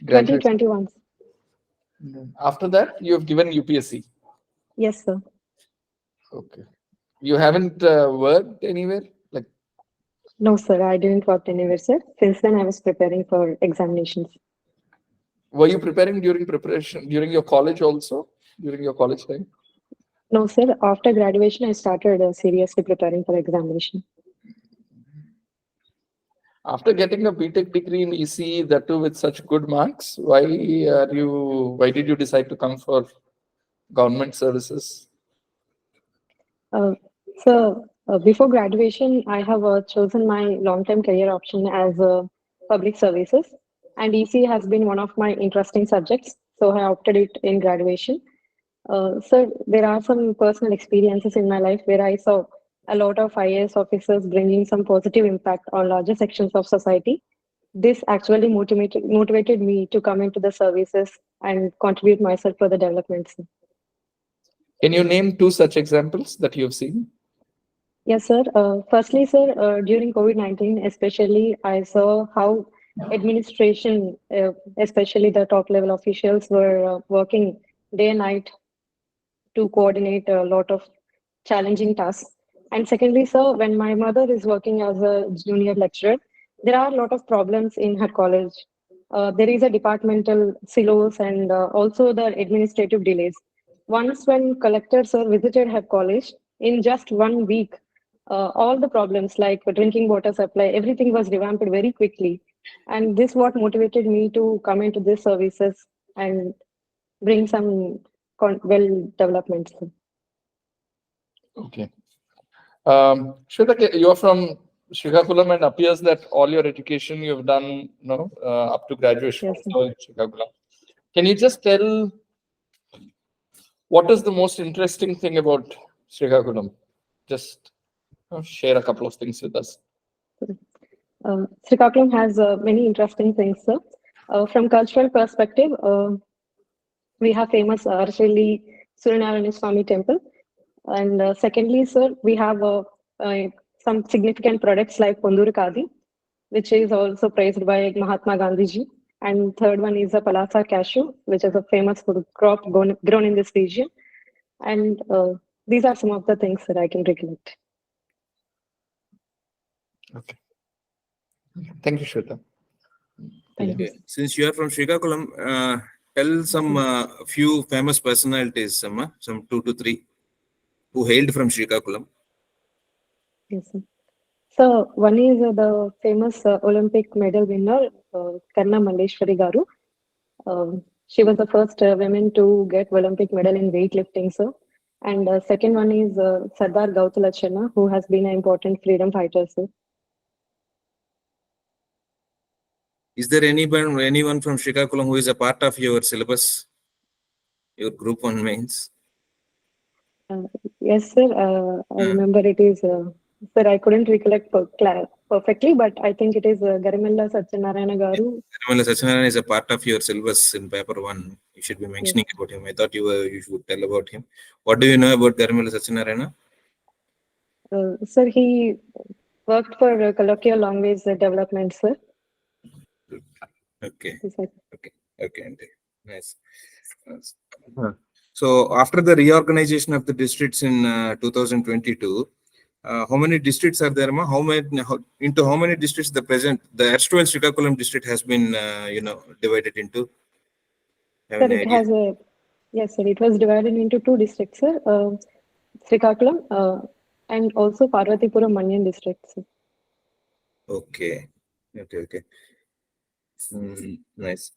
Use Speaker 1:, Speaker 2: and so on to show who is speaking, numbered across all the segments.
Speaker 1: Graduation.
Speaker 2: 2021.
Speaker 1: After that, you have given UPSC.
Speaker 2: Yes, sir.
Speaker 1: Okay. You haven't worked anywhere? Like,
Speaker 2: No, sir, I didn't work anywhere, sir. Since then, I was preparing for examinations.
Speaker 1: were you preparing during preparation during your college also? During your college time?
Speaker 2: No, sir, after graduation, I started seriously preparing for examination.
Speaker 1: After getting a BTech degree in EC, that too with such good marks, why did you decide to come for government services?
Speaker 2: Uh, so, before graduation, I have chosen my long-term career option as public services, and EC has been one of my interesting subjects, so I opted it in graduation. So, there are some personal experiences in my life where I saw a lot of IAS officers bringing some positive impact on larger sections of society. This actually motivated me to come into the services and contribute myself for the developments.
Speaker 1: Can you name two such examples that you've seen?
Speaker 2: Yes, sir. Firstly, sir, during COVID-19, especially, I saw how administration, especially the top level officials, were working day and night to coordinate a lot of challenging tasks. And secondly, sir, when my mother is working as a junior lecturer, there are a lot of problems in her college. There is a departmental silos and also the administrative delays. Once, when collector sir visited her college, in just 1 week, all the problems like drinking water supply, everything was revamped very quickly. And this what motivated me to come into these services and bring some well developments.
Speaker 1: Okay. Shweta, you're from Srikakulam and appears that all your education you've done, up to graduation
Speaker 2: Yes, sir.
Speaker 1: also in Srikakulam. Can you just tell what is the most interesting thing about Srikakulam? Just share a couple of things with us.
Speaker 2: Srikakulam has many interesting things, sir. From cultural perspective, we have famous Arasheli Surinarayana Swami temple. And secondly, sir, we have uh, some significant products like Pondur Khadi, which is also praised by Mahatma Gandhi ji. And third one is a Palasa cashew, which is a famous food crop grown in this region. And these are some of the things that I can recollect.
Speaker 1: Okay. Thank you, Shweta.
Speaker 2: Thank you.
Speaker 3: Okay. Since you are from Srikakulam, tell some few famous personalities, some 2 to 3, who hailed from Srikakulam.
Speaker 2: Yes, sir. So one is the famous Olympic medal winner, Karna Malleshwari Garu. She was the first woman to get Olympic medal in weightlifting, sir. And second one is Sardar Gautalachana, who has been an important freedom fighter, sir.
Speaker 3: Is there anyone from Srikakulam who is a part of your syllabus, your group 1 mains?
Speaker 2: Yes, sir. I remember it is, sir, I couldn't recollect perfectly, but I think it is Garimella Satyanarayana Garu.
Speaker 3: Garimella Satyanarayana is a part of your syllabus in paper 1. You should be mentioning about him. I thought you should tell about him. What do you know about Garimella Satyanarayana?
Speaker 2: Sir, he worked for colloquial language development, sir.
Speaker 3: Okay.
Speaker 2: Yes, sir.
Speaker 3: Okay. Nice. So after the reorganization of the districts in 2022, how many districts are there? Into how many districts the erstwhile Srikakulam district has been divided into?
Speaker 2: Sir, it has a yes, sir. It was divided into 2 districts, sir. Srikakulam and also Parvatipuram Manyan districts.
Speaker 3: Okay. Nice.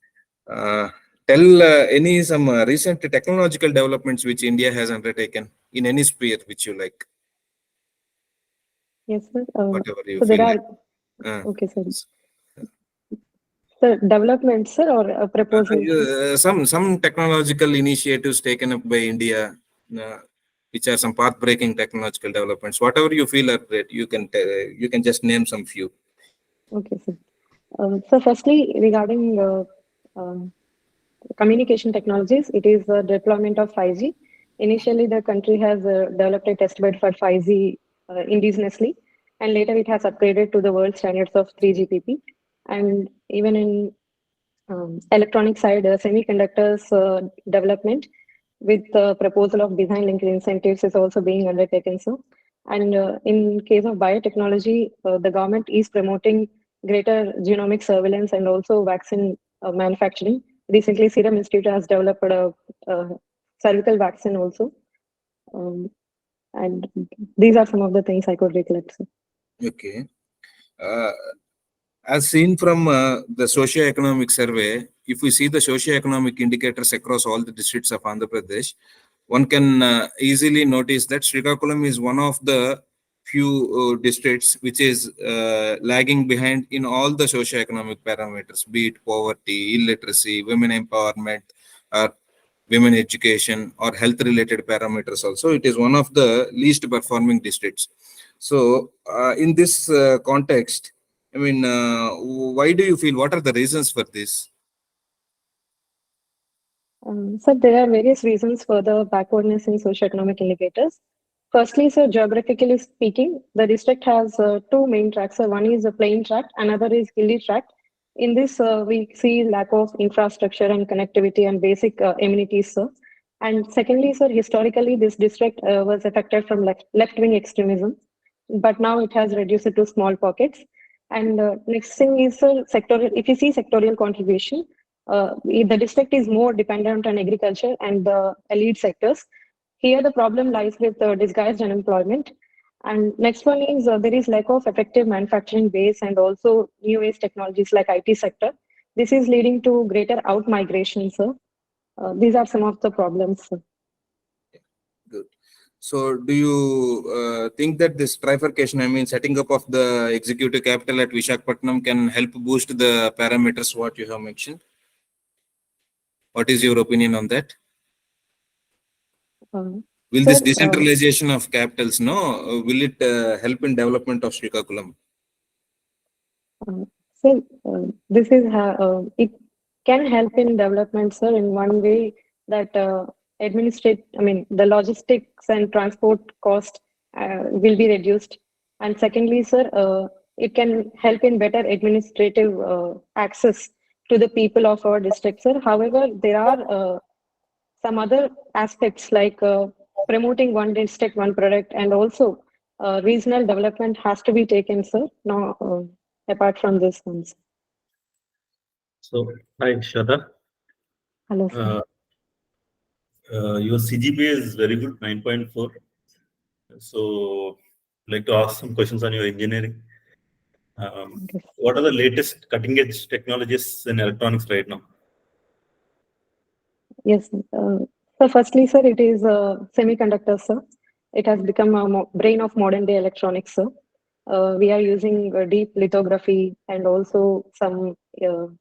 Speaker 3: Tell any some recent technological developments which India has undertaken in any sphere which you like.
Speaker 2: Yes, sir.
Speaker 3: Whatever you
Speaker 2: So
Speaker 3: feel
Speaker 2: there
Speaker 3: like.
Speaker 2: are okay, sir. So development, sir, or proposals?
Speaker 3: Some technological initiatives taken up by India, which are some path-breaking technological developments. Whatever you feel are great, you can just name some few.
Speaker 2: Okay, sir. So firstly, regarding communication technologies, it is the deployment of 5G. Initially, the country has developed a testbed for 5G indigenously, and later it has upgraded to the world standards of 3GPP. And even in electronic side, semiconductors development with the proposal of design linked incentives is also being undertaken. So, and in case of biotechnology, the government is promoting greater genomic surveillance and also vaccine manufacturing. Recently, Serum Institute has developed a cervical vaccine also. And these are some of the things I could recollect. Sir.
Speaker 3: Okay. As seen from the socio-economic survey, if we see the socio-economic indicators across all the districts of Andhra Pradesh, one can easily notice that Srikakulam is one of the few districts which is lagging behind in all the socio-economic parameters, be it poverty, illiteracy, women empowerment, or women education, or health-related parameters also. It is one of the least performing districts. So, in this context, I mean, why do you feel? What are the reasons for this?
Speaker 2: So there are various reasons for the backwardness in socioeconomic indicators. Firstly, so geographically speaking, the district has two main tracks. So one is a plain tract, another is hilly tract. In this, we see lack of infrastructure and connectivity and basic amenities. Sir. And secondly, sir, historically, this district was affected from left-wing extremism, but now it has reduced it to small pockets. And next thing is sectorial. If you see sectorial contribution, the district is more dependent on agriculture and the elite sectors. Here, the problem lies with disguised unemployment. And next one is there is lack of effective manufacturing base and also new age technologies like IT sector. This is leading to greater out migration, sir. These are some of the problems. Sir.
Speaker 3: Good. So, do you think that this trifurcation, I mean, setting up of the executive capital at Visakhapatnam can help boost the parameters what you have mentioned? What is your opinion on that? Will this decentralization of capitals, will it help in development of Srikakulam?
Speaker 2: So, this is it can help in development, sir, in one way that the logistics and transport cost will be reduced. And secondly, sir, it can help in better administrative access to the people of our district, sir. However, there are some other aspects like promoting one district, one product, and also regional development has to be taken, sir. Now, apart from this ones.
Speaker 4: So, hi, Shraddha.
Speaker 2: Hello, sir.
Speaker 4: Your CGPA is very good, 9.4. So, I'd like to ask some questions on your engineering. What are the latest cutting edge technologies in electronics right now?
Speaker 2: Yes. So, firstly, sir, it is semiconductors, sir. It has become a brain of modern day electronics, sir. We are using deep lithography and also some,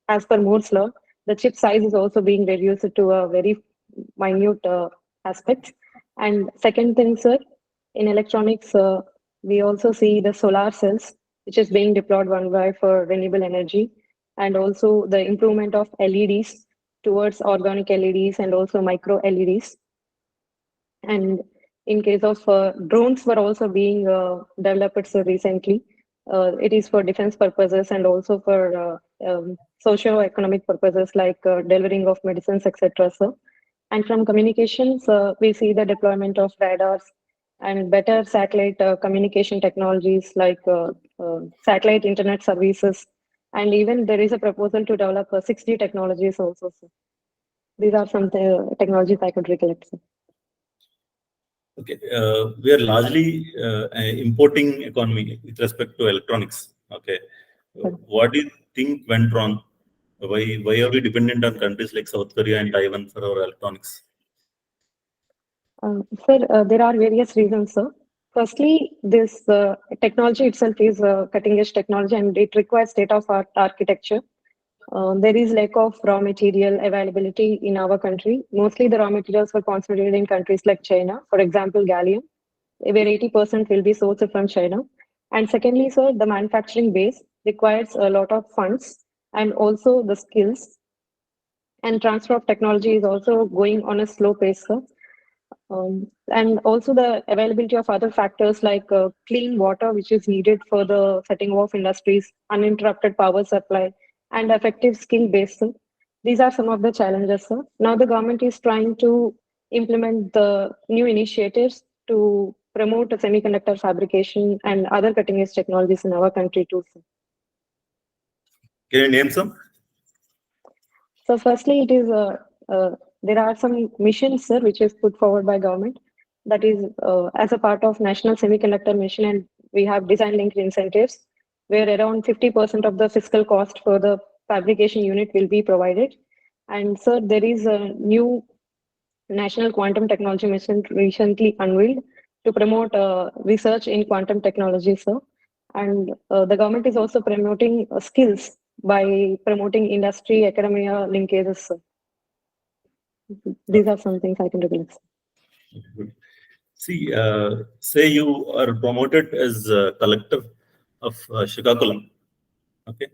Speaker 2: as per Moore's law, the chip size is also being reduced to a very minute aspect. And second thing, sir, in electronics, we also see the solar cells, which is being deployed worldwide for renewable energy, and also the improvement of LEDs towards organic LEDs and also micro LEDs. And in case of drones were also being developed so recently. It is for defense purposes and also for socio-economic purposes like delivering of medicines, etc. So, and from communications, we see the deployment of radars and better satellite communication technologies like satellite internet services. And even there is a proposal to develop 6G technologies also. So these are some technologies I could recollect. So.
Speaker 4: Okay, we are largely an importing economy with respect to electronics. Okay, what do you think went wrong? Why are we dependent on countries like South Korea and Taiwan for our electronics?
Speaker 2: Sir, there are various reasons, sir. Firstly, this technology itself is cutting edge technology and it requires state-of-art architecture. There is lack of raw material availability in our country. Mostly the raw materials were concentrated in countries like China, for example, gallium, where 80% will be sourced from China. And secondly, sir, the manufacturing base requires a lot of funds and also the skills. And transfer of technology is also going on a slow pace, sir. And also the availability of other factors like clean water, which is needed for the setting of industries, uninterrupted power supply, and effective skill base. These are some of the challenges, sir. Now the government is trying to implement the new initiatives to promote semiconductor fabrication and other cutting-edge technologies in our country too, sir.
Speaker 4: Can you name some?
Speaker 2: So firstly, it is there are some missions, sir, which is put forward by government. That is as a part of National Semiconductor Mission, and we have design-linked incentives, where around 50% of the fiscal cost for the fabrication unit will be provided. And sir, there is a new National Quantum Technology Mission recently unveiled to promote research in quantum technology, sir. And the government is also promoting skills by promoting industry academia linkages, sir. These are some things I can recollect, sir.
Speaker 4: Good. See, say you are promoted as a collector of Shikakulam, okay,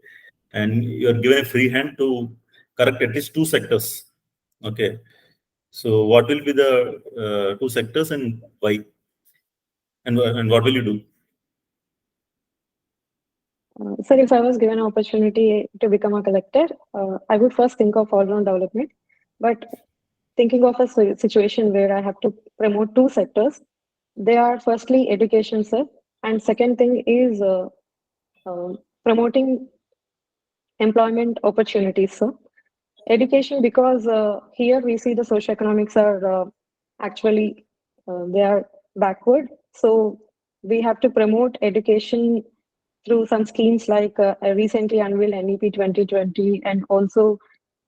Speaker 4: and you are given a free hand to correct at least 2 sectors, okay. So, what will be the 2 sectors and why? And what will you do?
Speaker 2: Sir, if I was given an opportunity to become a collector, I would first think of all-round development. But thinking of a situation where I have to promote 2 sectors, they are firstly education, sir, and second thing is promoting employment opportunities, sir. Education, because here we see the socioeconomics are actually they are backward, so we have to promote education through some schemes like recently unveiled NEP 2020, and also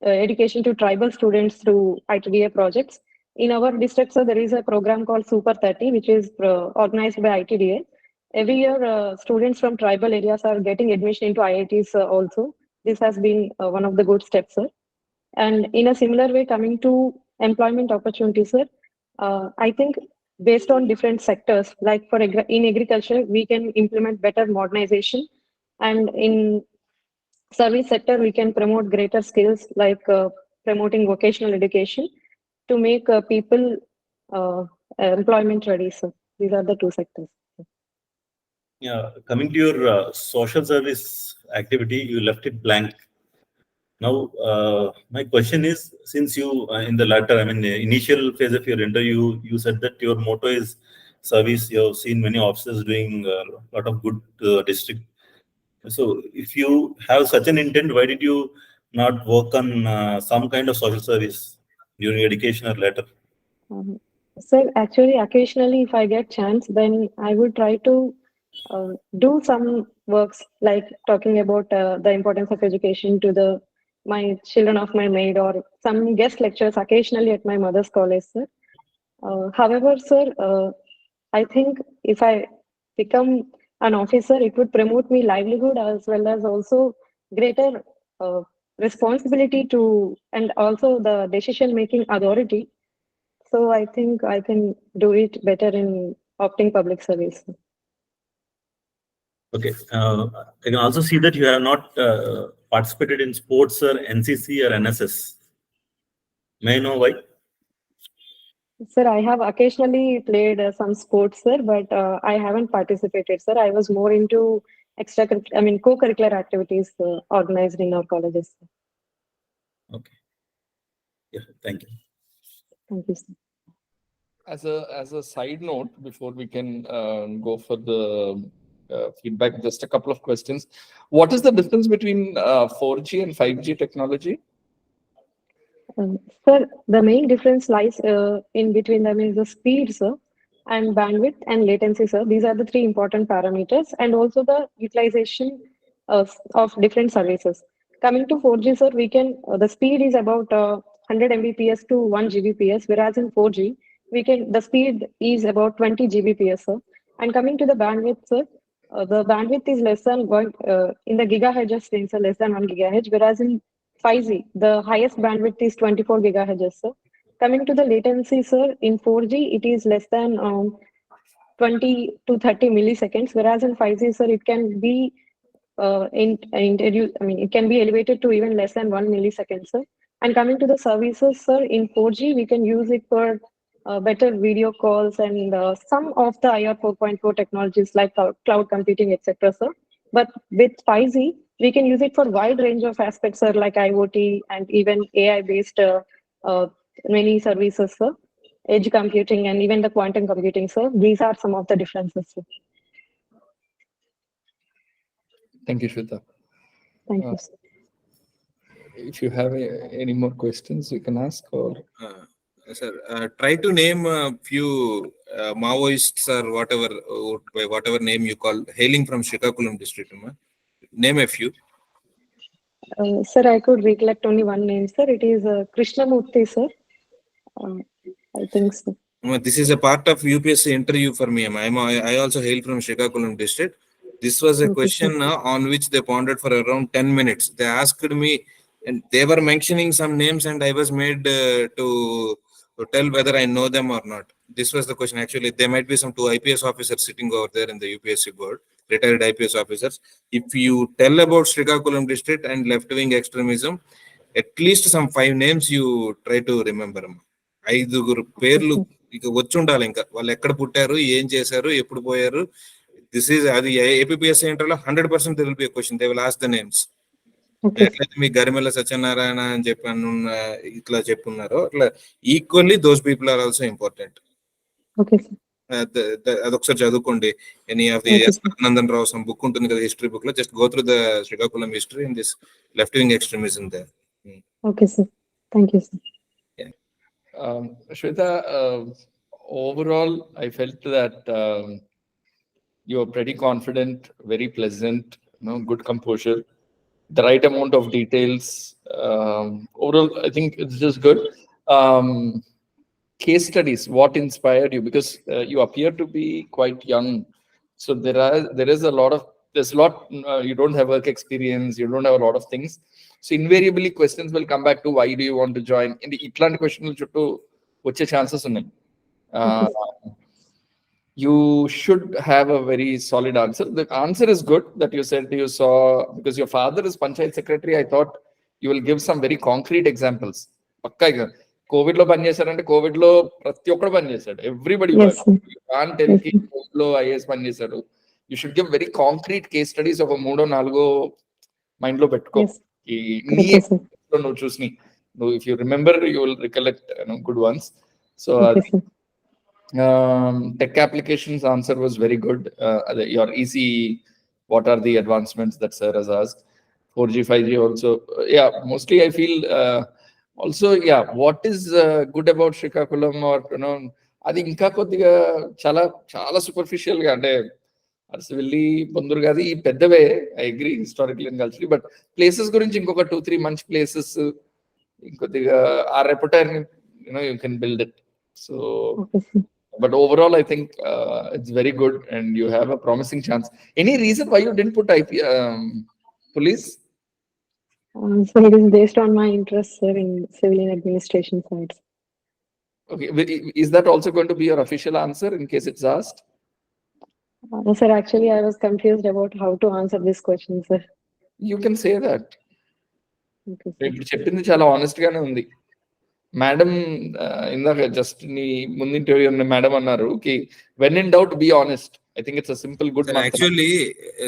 Speaker 2: education to tribal students through ITDA projects. In our district, so there is a program called Super 30, which is organized by ITDA. Every year, students from tribal areas are getting admission into IITs also. This has been one of the good steps, sir. And in a similar way, coming to employment opportunities, sir, I think based on different sectors, like in agriculture, we can implement better modernization, and in service sector, we can promote greater skills like promoting vocational education to make people employment ready. So these are the 2 sectors.
Speaker 4: Yeah, coming to your social service activity, you left it blank. Now, my question is, since you in the latter, I mean, the initial phase of your interview, you said that your motto is service. You have seen many officers doing a lot of good district. So, if you have such an intent, why did you not work on some kind of social service during education or later?
Speaker 2: So actually, occasionally, if I get chance, then I would try to do some works like talking about the importance of education to my children of my maid, or some guest lectures occasionally at my mother's college, sir. However, sir, I think if I become an officer, it would promote me livelihood as well as also greater responsibility to, and also the decision-making authority. So I think I can do it better in opting public service.
Speaker 4: Okay. I can also see that you have not participated in sports or NCC or NSS. May I know why?
Speaker 2: Sir, I have occasionally played some sports, sir, but I haven't participated, sir. I was more into co-curricular activities organized in our colleges. Sir.
Speaker 4: Okay. Yeah, thank you.
Speaker 2: Thank you, sir.
Speaker 1: As a side note, before we can go for the feedback, just a couple of questions. What is the difference between 4G and 5G technology?
Speaker 2: Sir, the main difference lies in between them is the speed, sir, and bandwidth and latency, sir. These are the 3 important parameters, and also the utilization of different services. Coming to 4G, sir, we can the speed is about 100 Mbps to 1 Gbps, whereas in 4G, the speed is about 20 Gbps, sir. And coming to the bandwidth, sir, the bandwidth is less than in the gigahertz range, sir, less than 1 gigahertz, whereas in 5G, the highest bandwidth is 24 gigahertz, sir. Coming to the latency, sir, in 4G, it is less than 20 to 30 milliseconds, whereas in 5G, sir, it can be it can be elevated to even less than 1 millisecond, sir. And coming to the services, sir, in 4G, we can use it for better video calls and some of the IR 4.4 technologies like cloud computing, etc., sir. But with 5G, we can use it for wide range of aspects, sir, like IoT and even AI-based many services, sir. Edge computing and even the quantum computing, sir. These are some of the differences, sir.
Speaker 1: Thank you, Swetha.
Speaker 2: Thank you, sir.
Speaker 1: If you have any more questions, you can ask. Or
Speaker 3: Sir, try to name a few Maoists or whatever name you call, hailing from Srikakulam district. Name a few.
Speaker 2: Sir, I could recollect only one name, sir. It is Krishnamurthy, sir. I think so.
Speaker 3: This is a part of UPSC interview for me. I also hail from Srikakulam district. This was a question on which they pondered for around 10 minutes. They asked me, and they were mentioning some names, and I was made to tell whether I know them or not. This was the question. Actually, there might be some 2 IPS officers sitting over there in the UPSC board, retired IPS officers. If you tell about Srikakulam district and left-wing extremism, at least some 5 names you try to remember. 5 పేర్లు ఇక వచ్చి ఉండాలి. ఇంకా వాళ్ళు ఎక్కడ పుట్టారు, ఏం చేశారు, ఎప్పుడు పోయారు. దిస్ ఈజ్ అది APPSC ఇంటర్లో 100% there will be a question. They will ask the names. ఎట్లయితే మీ గరిమెల్ల సత్యనారాయణ అని చెప్పాను, ఇట్లా చెప్పున్నారు, అట్లా equally those people are also important. అదొకసారి చదువుకోండి. Any of the Nandan Rao some book ఉంటుంది కదా, హిస్టరీ బుక్ లో, just go through the Srikakulam history in this left wing extremism there.
Speaker 2: Okay, sir. Thank you, sir.
Speaker 1: Swetha, overall, I felt that you are pretty confident, very pleasant, good composure, the right amount of details. Overall, I think it's just good. Case studies, what inspired you? Because you appear to be quite young, so there's a lot. You don't have work experience, you don't have a lot of things. So invariably questions will come back to why do you want to join. In the itlanti questions chuttu vache chances unnai. You should have a very solid answer. The answer is good that you said you saw, because your father is Panchayat Secretary. I thought you will give some very concrete examples. Pakka COVID lo pani chesarante, COVID lo prati okkadu pani chesadu, everybody
Speaker 2: Yes,
Speaker 1: worked. You can't tell ki COVID lo IAS pani chesadu. You should give very concrete case studies of a 3-4 mind lo pettuko. No choose me. If you remember, you will recollect good ones. So tech applications answer was very good. Your easy, what are the advancements that sir has asked? 4G, 5G also. Yeah, mostly I feel also, yeah, what is good about Srikakulam, or అది ఇంకా కొద్దిగా చాలా superficial గా, అంటే అరసవెల్లి పొందూరు కాదు, ఈ పెద్దవే, I agree historical and cultural, but places గురించి ఇంకొక 2-3 మంచి ప్లేసెస్ ఇంకొద్దిగా ఆ repertoire you can build it. So but overall I think it's very good and you have a promising chance. Any reason why you didn't put police?
Speaker 2: So it is based on my interest, sir, in civilian administration sides.
Speaker 1: Okay, is that also going to be your official answer in case it's asked?
Speaker 2: Sir, actually I was confused about how to answer this question, sir.
Speaker 1: You can say that. ఇప్పుడు చెప్పింది చాలా honest గానే ఉంది. Madam ఇందాక just నీ ముందు interview madam అన్నారు కి when in doubt be honest. I think it's a simple good mantra.
Speaker 3: Actually,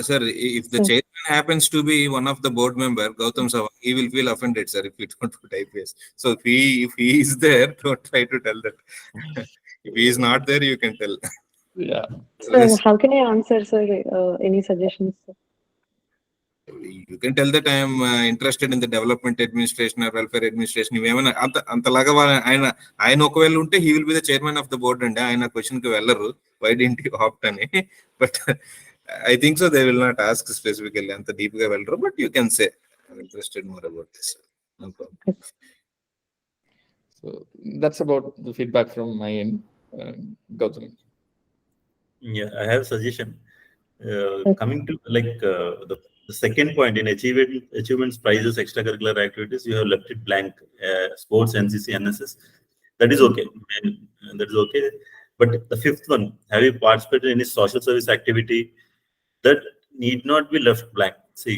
Speaker 3: sir, if the chairman happens to be one of the board member, Gautam Sawant, he will feel offended, sir, if you don't put IPS. So if he is there, don't try to tell that. If he is not there, you can tell.
Speaker 1: Yeah.
Speaker 2: So how can I answer, sir? Any suggestions, sir?
Speaker 3: You can tell that I am interested in the development administration or welfare administration. అంతలాగా ఆయన ఒకవేళ ఉంటే he will be the chairman of the board and ఆయన question కి వెళ్ళరు why didn't you opt అని. But I think so they will not ask specifically, అంత deep గా వెళ్ళరు, but you can say I'm interested more about this. No problem.
Speaker 1: So that's about the feedback from my end. Gautam.
Speaker 4: Yeah, I have a suggestion. Coming to the second point, in achievements, prizes, extracurricular activities, you have left it blank. Sports, NCC, NSS, that is okay. That is okay. But the fifth one, have you participated in any social service activity? That need not be left blank. See,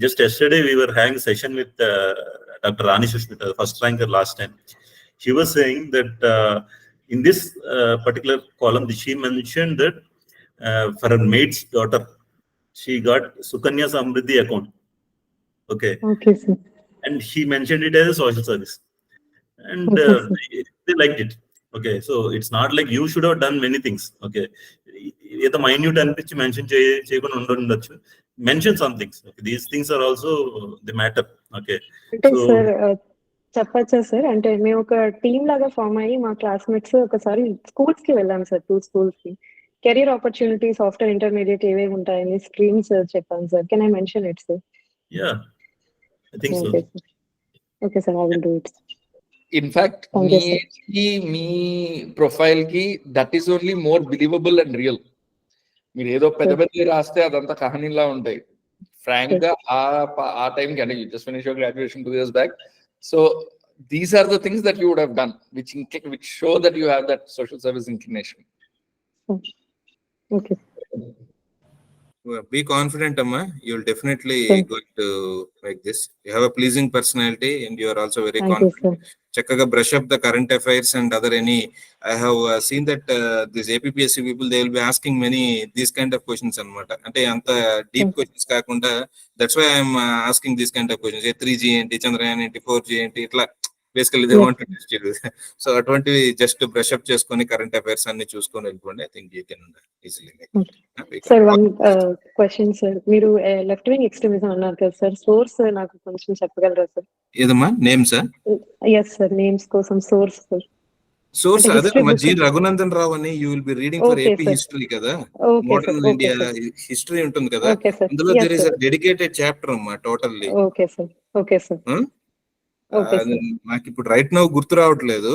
Speaker 4: just yesterday we were having a session with Dr. Rani Shushmita, the first ranker last time. She was saying that in this particular column, she mentioned that for her maid's daughter, she got Sukanya Samriddhi account. Okay.
Speaker 2: Okay, sir.
Speaker 4: And he mentioned it as a social service. And
Speaker 2: Okay, sir.
Speaker 4: they liked it. Okay. So it's not like you should have done many things. Okay. The minute and which mention mention some things. Okay. These things are also the matter. Okay.
Speaker 2: అంటే
Speaker 4: So
Speaker 2: sir చెప్పచ్చా sir, అంటే మేము ఒక team లాగా form అయ్యి మా classmates ఒకసారి schools కి వెళ్ళాం సార్, 2 schools కి. కెరీర్ ఆపర్చునిటీస్ ఆఫ్టర్ ఇంటర్మీడియట్ ఏవేవి ఉంటాయని స్ట్రీమ్స్ చెప్పాను sir. Can I mention it sir?
Speaker 4: yeah, I think so.
Speaker 2: Okay sir. Okay sir, I will do it.
Speaker 1: In fact,
Speaker 2: Thank you, sir.
Speaker 1: me profile ki that is only more believable and real. మీరు ఏదో పెద్ద పెద్ద రాస్తే అదంతా కహానీలా ఉంటాయి. Frank గా ఆ time కి, అంటే just finish your graduation 2 years back. So these are the things that you would have done, which show that you have that social service inclination.
Speaker 2: Okay.
Speaker 3: Be confident, Amma. You'll definitely
Speaker 2: Thank
Speaker 3: go to like this. You have a pleasing personality, and you are also very
Speaker 2: Thank you,
Speaker 3: confident.
Speaker 2: sir.
Speaker 3: Chakkaga brush up the current affairs and other any. I have seen that these APPSC people, they will be asking many these kind of questions anamata. Ante anta deep questions kaakunda. That's why I am asking these kind of questions. A3G enti, Chandrayaan enti, 4G enti, itla. Basically, they want to test you. So, అటువంటి just to brush up చేసుకొని current affairs అన్ని చూసుకొని వెళ్ళిపోండి. I think you can easily make it.
Speaker 2: Sir, one question sir. మీరు left wing extremism అన్నారు కదా sir, source నాకు కొంచెం చెప్పగలరా సార్?
Speaker 3: ఏదమ్మా నేమ్స్?
Speaker 2: ఎస్ సార్, నేమ్స్ కోసం సోర్స్ సార్.
Speaker 3: సోర్స్ అదే జి రఘునందన్ రావు అని. You will be reading for AP history కదా, మోడర్న్ ఇండియా హిస్టరీ ఉంటుంది కదా, అందులో there is a dedicated chapter అమ్మా totally.
Speaker 2: Okay sir. Okay sir.
Speaker 3: నాకు ఇప్పుడు రైట్ నౌ గుర్తు రావట్లేదు.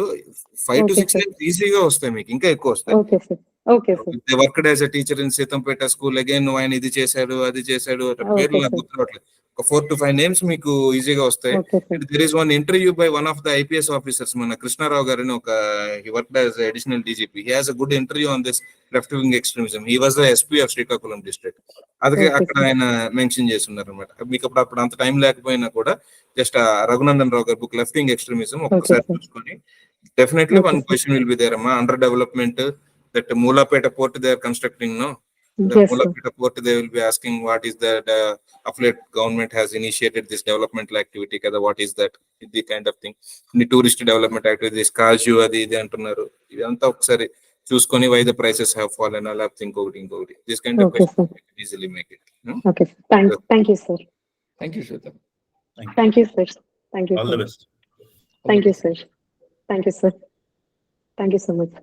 Speaker 3: 5 to 6 names ఈజీగా వస్తాయి, మీకు ఇంకా ఎక్కువ వస్తాయి.
Speaker 2: Okay sir. Okay sir.
Speaker 3: They worked as a teacher in Seethampeta school, again ఆయన ఇది చేశాడు అది చేశాడు, పేర్లు నాకు గుర్తు రావట్లేదు. ఒక 4 to 5 names మీకు ఈజీగా వస్తాయి. There is one interview by one of the IPS officers, మన కృష్ణారావు గారిని, ఒక he worked as additional DGP. He has a good interview on this left wing extremism. He was the SP of Srikakulam district. అదే అక్కడ ఆయన mention చేస్తున్నారు అనమాట. మీకు అప్పుడు అంత టైం లేకపోయినా కూడా జస్ట్ రఘునందన్ రావు గారి బుక్ లెఫ్ట్ వింగ్ ఎక్స్ట్రీమిజం ఒక్కసారి చూసుకొని, definitely one question will be there అమ్మా. Under development, that Mulapeta port they are constructing, no? The Mulapeta port, they will be asking what is that affiliate government has initiated this developmental activity kada, what is that, the kind of thing. The tourist development activity, this Kaju adi idi antunnaru, idantha okkasari చూసుకొని why the prices have fallen, all of thing including this kind of questions easily make it.
Speaker 2: Okay, thank you sir.
Speaker 1: Thank you, Swetha.
Speaker 2: Thank you sir. Thank you.
Speaker 4: All the best.
Speaker 2: Thank you sir. Thank you sir. Thank you so much.